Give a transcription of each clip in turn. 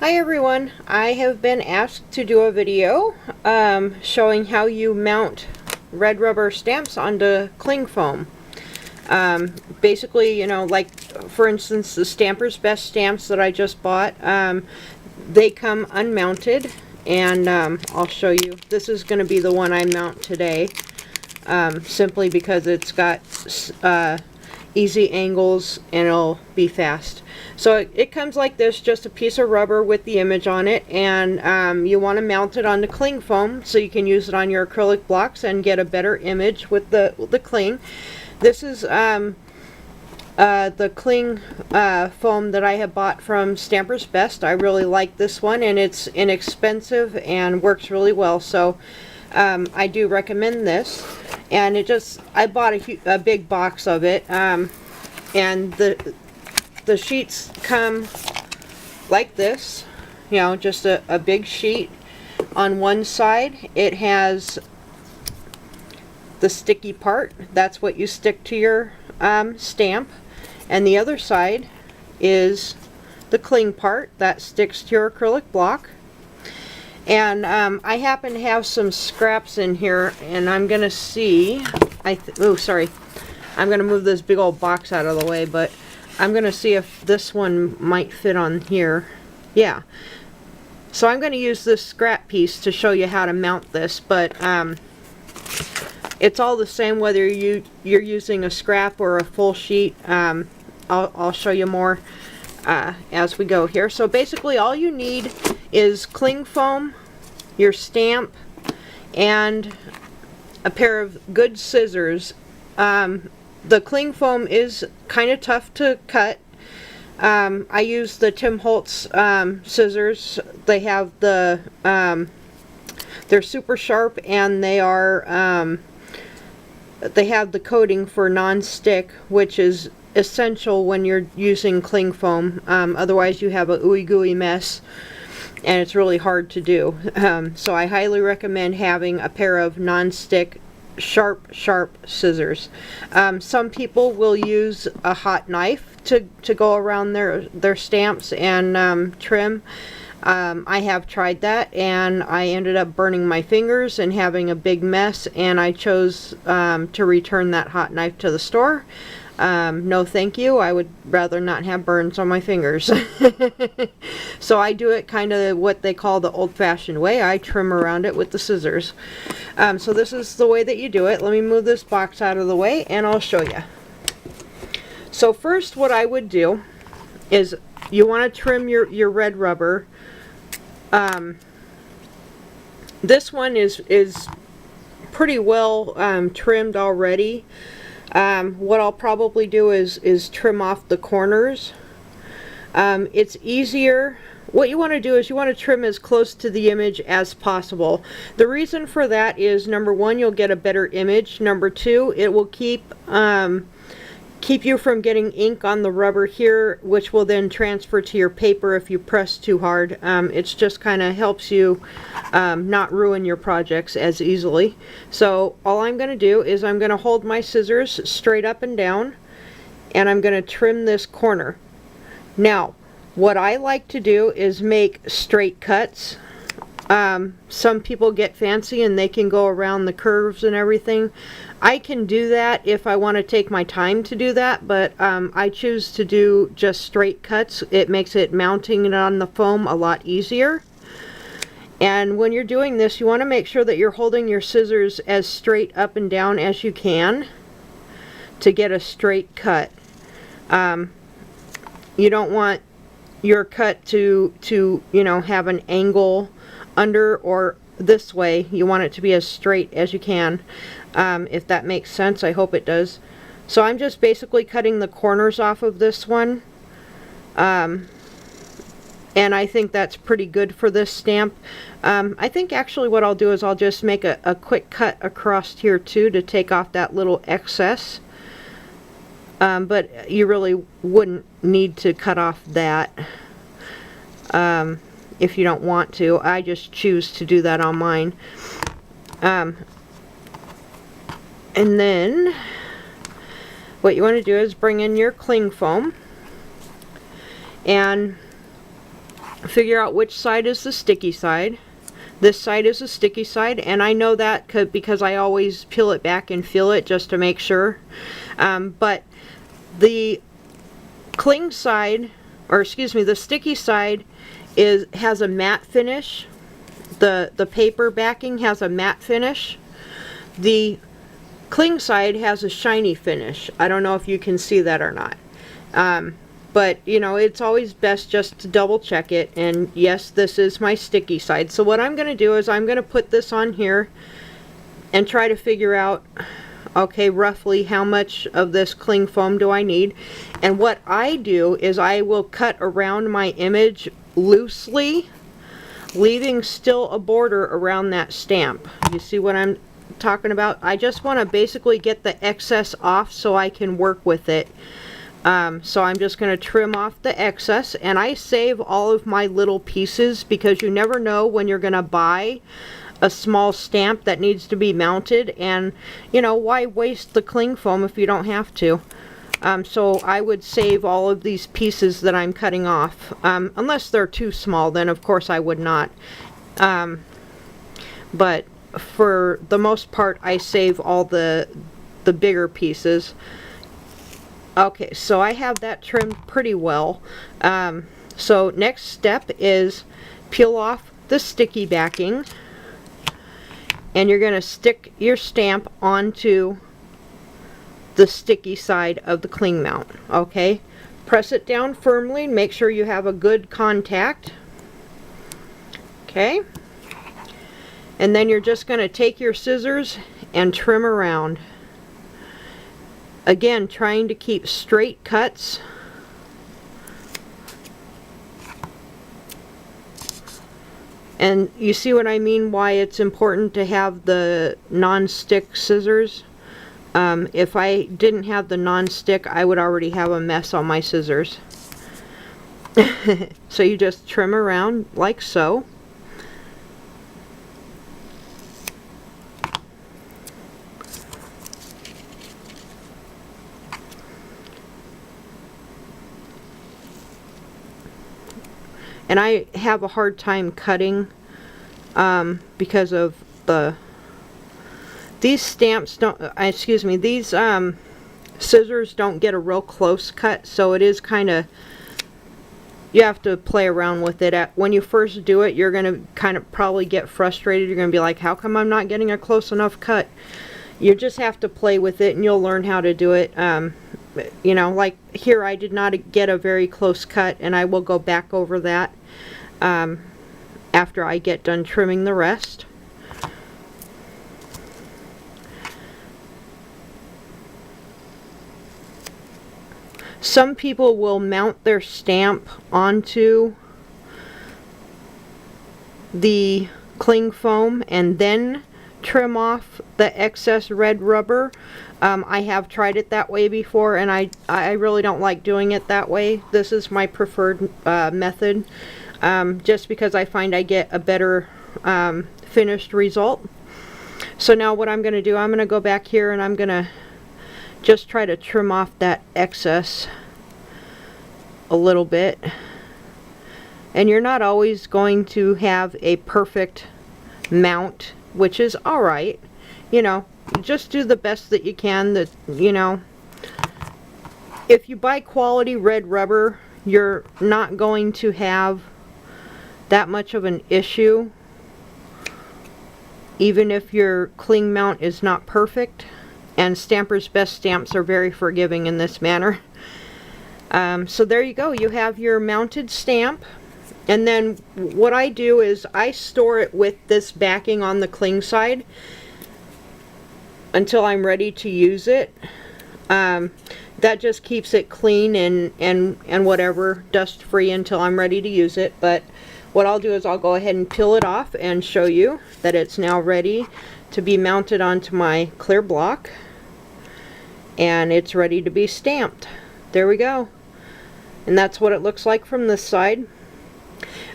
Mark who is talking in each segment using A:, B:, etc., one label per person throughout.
A: Hi everyone, I have been asked to do a video showing how you mount red rubber stamps onto cling foam. Basically, you know, like for instance the StampersBest stamps that I just bought, they come unmounted, and I'll show you. This is going to be the one I mount today, simply because it's got easy angles and it'll be fast. So it comes like this, just a piece of rubber with the image on it, and you want to mount it on the cling foam so you can use it on your acrylic blocks and get a better image with the cling. This is the cling foam that I have bought from StampersBest. I really like this one, and it's inexpensive and works really well, so I do recommend this. And I bought a big box of it, and the sheets come like this, you know, just a big sheet. On one side it has the sticky part, that's what you stick to your stamp, and the other side is the cling part that sticks to your acrylic block. And I happen to have some scraps in here, and I'm gonna see, oh sorry, I'm gonna move this big old box out of the way, but I'm gonna see if this one might fit on here. Yeah, so I'm gonna use this scrap piece to show you how to mount this, but it's all the same whether you're using a scrap or a full sheet. I'll show you more as we go here. So basically all you need is cling foam, your stamp, and a pair of good scissors. The cling foam is kind of tough to cut. I use the Tim Holtz scissors. They have they're super sharp, and they have the coating for non-stick, which is essential when you're using cling foam. Otherwise you have a ooey gooey mess, and it's really hard to do. So I highly recommend having a pair of non-stick sharp scissors. Some people will use a hot knife to go around their stamps and trim. I have tried that, and I ended up burning my fingers and having a big mess, and I chose to return that hot knife to the store. No thank you, I would rather not have burns on my fingers. So I do it kind of what they call the old-fashioned way. I trim around it with the scissors. So this is the way that you do it. Let me move this box out of the way and I'll show you. So first what I would do is you want to trim your red rubber. This one is pretty well trimmed already. What I'll probably do is trim off the corners. It's easier. What you want to do is you want to trim as close to the image as possible. The reason for that is, number one, you'll get a better image. Number two, it will keep you from getting ink on the rubber here, which will then transfer to your paper if you press too hard. It's just kind of helps you not ruin your projects as easily. So all I'm going to do is I'm going to hold my scissors straight up and down, and I'm going to trim this corner. Now what I like to do is make straight cuts. Some people get fancy and they can go around the curves and everything. I can do that if I want to take my time to do that, but I choose to do just straight cuts. It makes it mounting it on the foam a lot easier. And when you're doing this, you want to make sure that you're holding your scissors as straight up and down as you can to get a straight cut. You don't want your cut to you know, have an angle under or this way. You want it to be as straight as you can. If that makes sense, I hope it does. So I'm just basically cutting the corners off of this one, and I think that's pretty good for this stamp. I think actually what I'll do is I'll just make a quick cut across here too to take off that little excess, but you really wouldn't need to cut off that if you don't want to. I just choose to do that on mine. And then what you want to do is bring in your cling foam, and figure out which side is the sticky side. This side is the sticky side, and I know that because I always peel it back and feel it just to make sure. But the cling side, or excuse me, the sticky side has a matte finish. The paper backing has a matte finish. The cling side has a shiny finish. I don't know if you can see that or not. But you know, it's always best just to double check it. And yes, this is my sticky side. So what I'm going to do is I'm going to put this on here and try to figure out, okay, roughly how much of this cling foam do I need. And what I do is I will cut around my image loosely, leaving still a border around that stamp. You see what I'm talking about? I just want to basically get the excess off so I can work with it. So I'm just going to trim off the excess, and I save all of my little pieces because you never know when you're going to buy a small stamp that needs to be mounted, and you know, why waste the cling foam if you don't have to. So I would save all of these pieces that I'm cutting off, unless they're too small, then of course I would not. But for the most part I save all the bigger pieces. Okay, so I have that trimmed pretty well. So next step is peel off the sticky backing, and you're going to stick your stamp onto the sticky side of the cling mount. Okay, press it down firmly, make sure you have a good contact. Okay, and then you're just going to take your scissors and trim around. Again, trying to keep straight cuts. And you see what I mean, why it's important to have the non-stick scissors. If I didn't have the non-stick, I would already have a mess on my scissors. So you just trim around like so. And I have a hard time cutting because of these stamps don't, excuse me, these scissors don't get a real close cut, so it is kind of, you have to play around with it. When you first do it, you're going to kind of probably get frustrated. You're going to be like, how come I'm not getting a close enough cut? You just have to play with it and you'll learn how to do it. You know, like here I did not get a very close cut, and I will go back over that after I get done trimming the rest. Some people will mount their stamp onto the cling foam and then trim off the excess red rubber. I have tried it that way before, and I really don't like doing it that way. This is my preferred method, just because I find I get a better finished result. So now what I'm going to do, I'm going to go back here and I'm going to just try to trim off that excess a little bit. And you're not always going to have a perfect mount, which is alright. You know, just do the best that you can. That, you know, if you buy quality red rubber, you're not going to have that much of an issue, even if your cling mount is not perfect. And Stampers' Best stamps are very forgiving in this manner. So there you go, you have your mounted stamp. And then what I do is I store it with this backing on the cling side until I'm ready to use it. That just keeps it clean and whatever, dust free until I'm ready to use it. But what I'll do is I'll go ahead and peel it off and show you that it's now ready to be mounted onto my clear block, and it's ready to be stamped. There we go. And that's what it looks like from this side.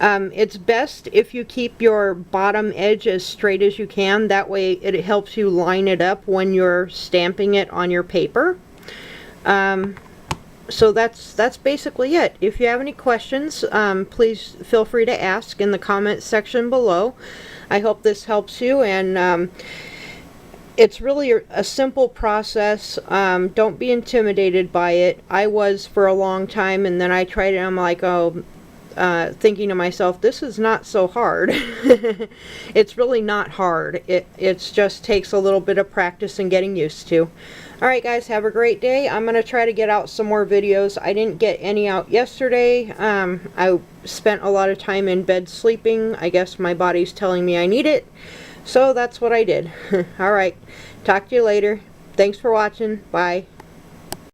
A: It's best if you keep your bottom edge as straight as you can. That way it helps you line it up when you're stamping it on your paper. So that's basically it. If you have any questions, please feel free to ask in the comments section below. I hope this helps you, and it's really a simple process. Don't be intimidated by it. I was for a long time, and then I tried it and I'm like, oh, thinking to myself, this is not so hard. It's really not hard. It's just takes a little bit of practice and getting used to. Alright guys, have a great day. I'm going to try to get out some more videos. I didn't get any out yesterday. I spent a lot of time in bed sleeping. I guess my body's telling me I need it. So that's what I did. Alright, talk to you later. Thanks for watching. Bye.